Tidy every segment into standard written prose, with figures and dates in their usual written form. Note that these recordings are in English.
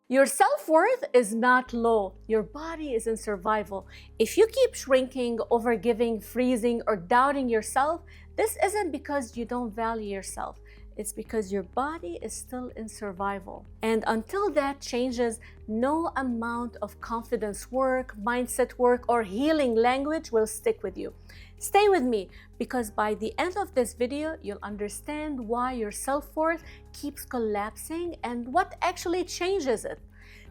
Your self-worth is not low. Your body is in survival. If you keep shrinking, overgiving, freezing, or doubting yourself, this isn't because you don't value yourself. It's because your body is still in survival. And until that changes, no amount of confidence work, mindset work, or healing language will stick with you. Stay with me, because by the end of this video, you'll understand why your self-worth keeps collapsing and what actually changes it.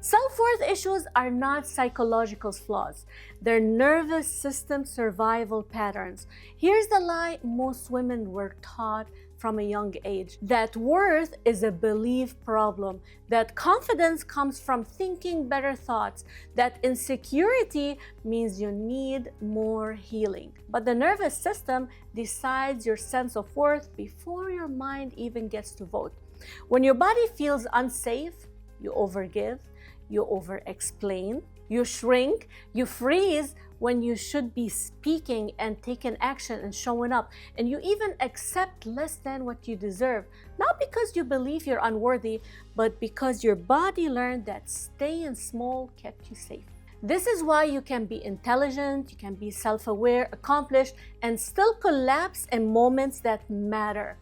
Self-worth issues are not psychological flaws. They're nervous system survival patterns. Here's the lie most women were taught from a young age: that worth is a belief problem, that confidence comes from thinking better thoughts, that insecurity means you need more healing. But the nervous system decides your sense of worth before your mind even gets to vote. When your body feels unsafe, you overgive, you over-explain, you shrink, you freeze when you should be speaking and taking action and showing up, and you even accept less than what you deserve, not because you believe you're unworthy, but because your body learned that staying small kept you safe. This is why you can be intelligent, you can be self-aware, accomplished, and still collapse in moments that matter.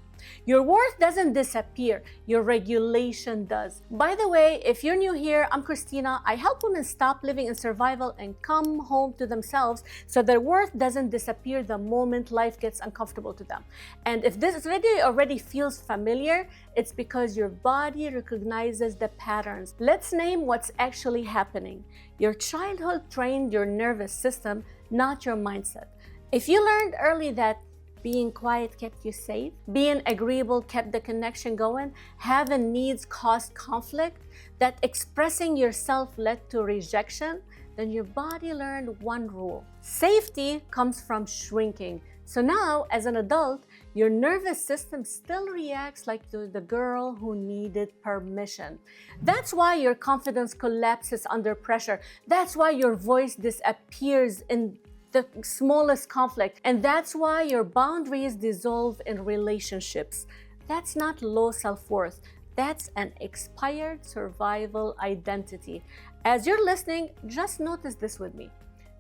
Your worth doesn't disappear, your regulation does. By the way, if you're new here, I'm Christina. I help women stop living in survival and come home to themselves so their worth doesn't disappear the moment life gets uncomfortable to them. And if this video already feels familiar, it's because your body recognizes the patterns. Let's name what's actually happening. Your childhood trained your nervous system, not your mindset. If you learned early that being quiet kept you safe, being agreeable kept the connection going, having needs caused conflict, that expressing yourself led to rejection, then your body learned one rule: safety comes from shrinking. So now, as an adult, your nervous system still reacts like the girl who needed permission. That's why your confidence collapses under pressure. That's why your voice disappears in the smallest conflict. And that's why your boundaries dissolve in relationships. That's not low self-worth. That's an expired survival identity. As you're listening, just notice this with me.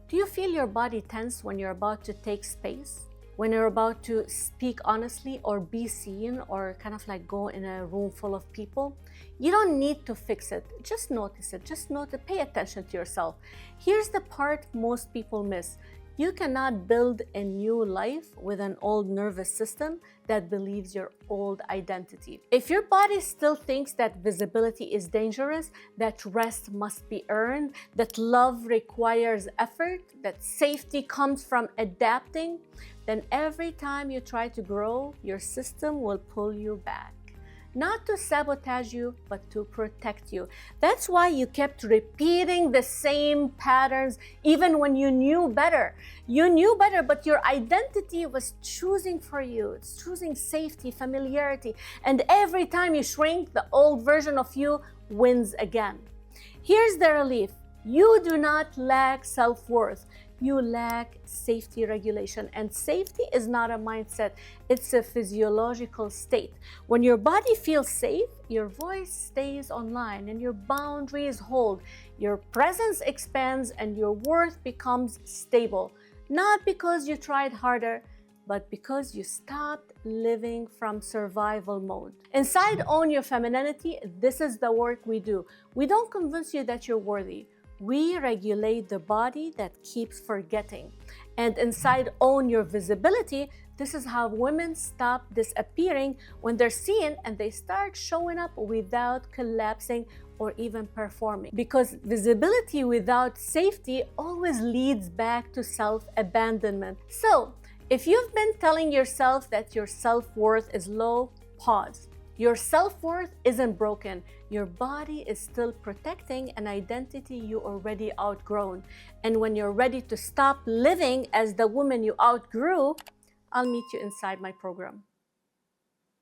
Do you feel your body tense when you're about to take space? When you're about to speak honestly or be seen or kind of like go in a room full of people? You don't need to fix it. Just notice it. Just notice, pay attention to yourself. Here's the part most people miss. You cannot build a new life with an old nervous system that believes your old identity. If your body still thinks that visibility is dangerous, that rest must be earned, that love requires effort, that safety comes from adapting, then every time you try to grow, your system will pull you back. Not to sabotage you, but to protect you. That's why you kept repeating the same patterns even when you knew better. You knew better, but your identity was choosing for you. It's choosing safety, familiarity, and every time you shrink, the old version of you wins again. Here's the relief. You do not lack self-worth. You lack safety regulation. And safety is not a mindset, it's a physiological state. When your body feels safe, your voice stays online and your boundaries hold. Your presence expands and your worth becomes stable. Not because you tried harder, but because you stopped living from survival mode. Inside Own Your Femininity, this is the work we do. We don't convince you that you're worthy. We regulate the body that keeps forgetting. And inside Own Your Visibility, this is how women stop disappearing when they're seen and they start showing up without collapsing or even performing. Because visibility without safety always leads back to self-abandonment. So, if you've been telling yourself that your self-worth is low, pause. Your self-worth isn't broken. Your body is still protecting an identity you already outgrown. And when you're ready to stop living as the woman you outgrew, I'll meet you inside my program.